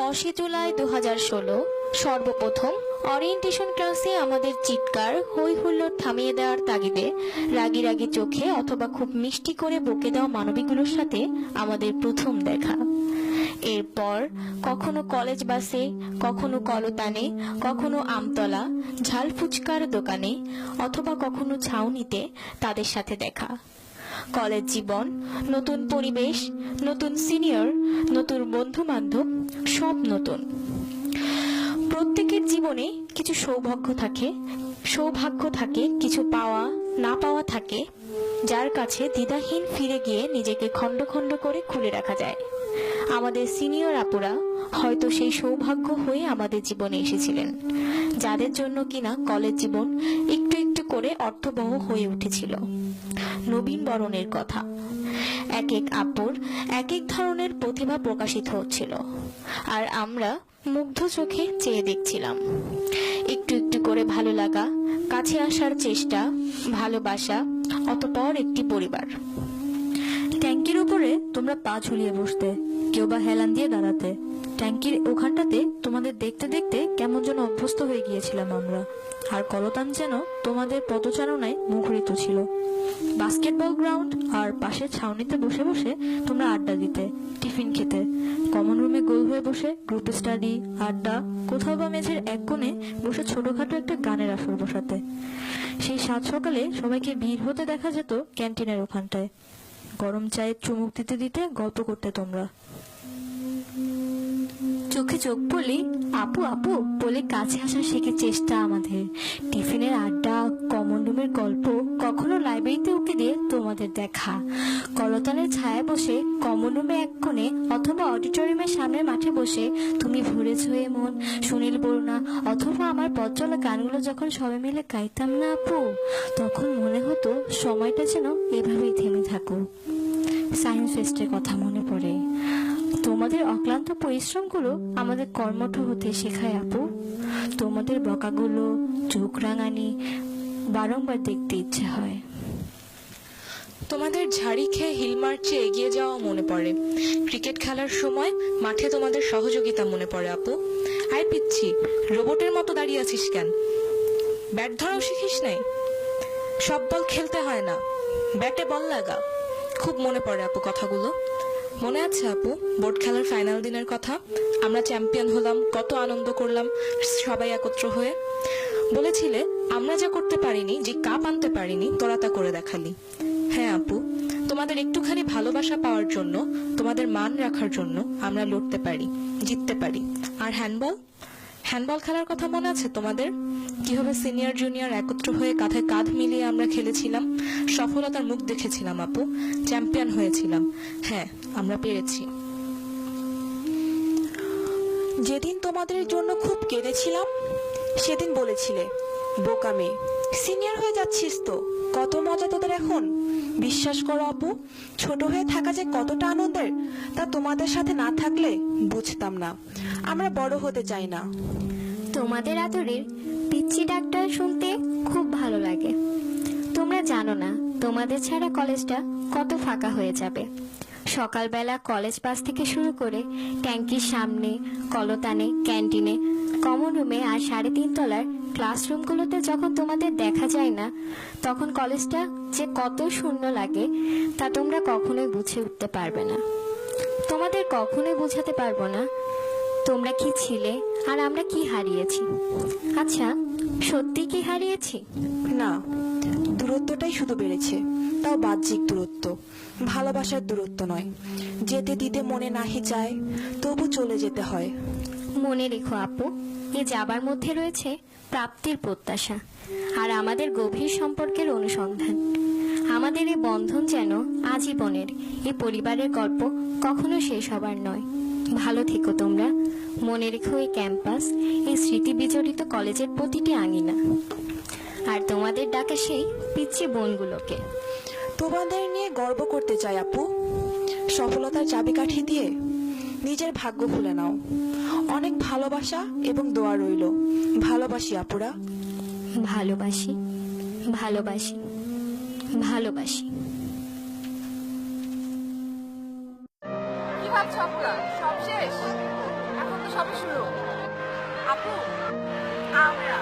10 জুলাই 2016 সর্বপ্রথম ওরিয়েন্টেশন ক্লাসে আমাদের চিৎকার হই হুল্লোড় থামিয়ে দেওয়ার তাগিদে রাগী রাগী চোখে অথবা খুব মিষ্টি করে বকে দেওয়া মানবীগুলোর সাথে আমাদের প্রথম দেখা। এরপর কখনো কলেজ বাসে, কখনো কলতানে, কখনো আমতলা ঝাল ফুচকার দোকানে অথবা কখনো ছাউনিতে তাদের সাথে দেখা। কলেজ জীবন, নতুন পরিবেশ, নতুন সিনিয়র, নতুন বন্ধু বান্ধব, সব নতুন। প্রত্যেকের জীবনে কিছু সৌভাগ্য থাকে, কিছু পাওয়া না পাওয়া থাকে, যার কাছে দ্বিধাহীন ফিরে গিয়ে নিজেকে খণ্ড খণ্ড করে খুলে রাখা যায়। আমাদের সিনিয়র আপুরা হয়তো সেই সৌভাগ্য হয়ে আমাদের জীবনে এসেছিলেন, যাদের জন্য কিনা কলেজ জীবন একটু একটু করে অর্থবহ হয়ে উঠেছিল। নবীন বরণের কথা, এক এক আপুর এক এক ধরনের প্রতিভা প্রকাশিত হচ্ছিল, আর আমরা মুগ্ধ চোখে চেয়ে দেখছিলাম। একটু একটু করে ভালো লাগা, কাছে আসার চেষ্টা, ভালোবাসা, অতঃপর একটি পরিবার। ট্যাঙ্কির উপরে তোমরা পা ঝুলিয়ে বসতে, কেউ বা হেলান দিয়ে দাঁড়াতে। ট্যাঙ্কির ওখানটাতে তোমাদের দেখতে দেখতে কেমন যেন অভ্যস্ত হয়ে গিয়েছিলাম আমরা। আর কলতান যেন তোমাদের পদচারণায় মুখরিত ছিল। বাস্কেটবল গ্রাউন্ড আর পাশের ছাউনিতে বসে বসে তোমরা আড্ডা দিতে, টিফিন খেতে, কমন রুমে গোল হয়ে বসে গ্রুপ স্টাডি, আড্ডা, কোথাও বা মেঝের এক কোণে বসে ছোটখাটো একটা গানের আসর বসাতে। সেই সাত সকালে সবাইকে ভিড় হতে দেখা যেত ক্যান্টিনের ওখানটায়। গরম চায়ে চুমুক দিতে দিতে গল্প করতে তোমরা। চোখে চোখ পড়লে আপু আপু বলে কাছে আসার শেখার চেষ্টা আমাদের। টিফিনের আড্ডা, কমন রুমের গল্প, কখনো লাইব্রেরিতে উকি দিয়ে তোমাদের দেখা। কলতানের ছায়ায় বসে কমন রুমে এক কোণে অথবা অডিটোরিয়ামের সামনের মাঠে বসে তুমি ভরে ছয়ে মন, সুনীল বরুণা অথবা আমার পথ চলা গানগুলো যখন সবাই মিলে গাইতাম না আপু, তখন মনে হতো সময়টা যেন এভাবেই থেমে থাকো। সায়েন্স ফেস্টের কথা মনে পড়ে। তোমাদের অক্লান্ত পরিশ্রমগুলো আমাদের কর্মঠ হতে শেখায় আপু। তোমাদের বকাগুলো, চোখ রাঙানি বারংবার দেখতে ইচ্ছে হয়। তোমাদের ঝাড়ি খেয়ে হিল মার্চে এগিয়ে যাওয়া মনে পড়ে। ক্রিকেট খেলার সময় মাঠে তোমাদের সহযোগিতা মনে পড়ে আপু। আয় পিচ্ছি, রোবটের মতো দাঁড়িয়ে আছিস কেন? ব্যাট ধরাও শিখিস নাই? সব বল খেলতে হয় না, ব্যাটে বল লাগা। খুব মনে পড়ে আপু কথাগুলো। মনে আছে আপু বোর্ড খেলার ফাইনাল দিনের কথা? আমরা চ্যাম্পিয়ন হলাম, কত আনন্দ করলাম সবাই একত্র হয়ে। বলেছিলে আমরা যা করতে পারিনি, যে কাপ আনতে পারিনি, তোরা তা করে দেখালি। হ্যাঁ আপু, তোমাদের একটুখানি ভালোবাসা পাওয়ার জন্য, তোমাদের মান রাখার জন্য আমরা লড়তে পারি, জিততে পারি। আর হ্যান্ডবল খেলার কথা মনে আছে তোমাদের? কিভাবে সিনিয়র জুনিয়র একত্র হয়ে কাঁধে কাঁধ মিলিয়ে আমরা খেলেছিলাম, সফলতার মুখ দেখেছিলাম আপু, চ্যাম্পিয়ন হয়েছিলাম। হ্যাঁ, আমরা পেরেছি। যেদিন তোমাদের জন্য খুব কেঁদেছিলাম, সেদিন বলেছিলে বোকা মেয়ে, সিনিয়র হয়ে যাচ্ছিস তো, কত মজা তোদের এখন। বিশ্বাস করো আপু, ছোট হয়ে থাকা যে কতটা আনন্দের, তা তোমাদের সাথে না থাকলে বুঝতাম না। আমরা বড় হতে চাই না। তোমাদের আদরের পিচ্চি ডাক্তার শুনতে খুব ভালো লাগে। তোমরা জানো না তোমাদের ছাড়া কলেজটা কত ফাঁকা হয়ে যাবে। সকালবেলা কলেজ বাস থেকে শুরু করে ট্যাঙ্কির সামনে, কলতানে, ক্যান্টিনে, কমন রুমে আর 3.5 তলার ক্লাসরুমগুলোতে যখন তোমাদের দেখা যায় না, তখন কলেজটা যে কত শূন্য লাগে তা তোমরা কখনোই বুঝে উঠতে পারবে না। তোমাদের কখনোই বোঝাতে পারবো না তোমরা কি ছিলে আর আমরা কি হারিয়েছি। আচ্ছা, সত্যি কি হারিয়েছি? না, দূরত্বটাই শুধু বেড়েছে, তাও বাহ্যিক দূরত্ব, ভালোবাসার দূরত্ব নয়। যেতে দিতে মনে নাহি চায়, তবু চলে যেতে হয়। মনে রেখো আপু, এ যাবার মধ্যে রয়েছে প্রাপ্তির প্রত্যাশা আর আমাদের গভীর সম্পর্কের অনুসন্ধান। আমাদের এই বন্ধন যেন আজীবনের। এই পরিবারের গল্প কখনো শেষ হবার নয়। ভালো থেকো তোমরা। মনে রেখো এই ক্যাম্পাস, এই স্মৃতি বিজড়িত কলেজের প্রতিটি আঙিনা, আর তোমাদের ডাকা সেই পিচ্ছি বোনগুলোকে। তোমাদের নিয়ে গর্ব করতে চাই আপু। সফলতার চাবিকাঠি দিয়ে নিজের ভাগ্য খুলে নাও। অনেক ভালোবাসা এবং দোয়া রইল। ভালোবাসি আপুরা। ভালোবাসি, ভালোবাসি, ভালোবাসি। কি ভাবছো আপুরা, সব শেষ? এখন তো সবে শুরু। আপু আমরা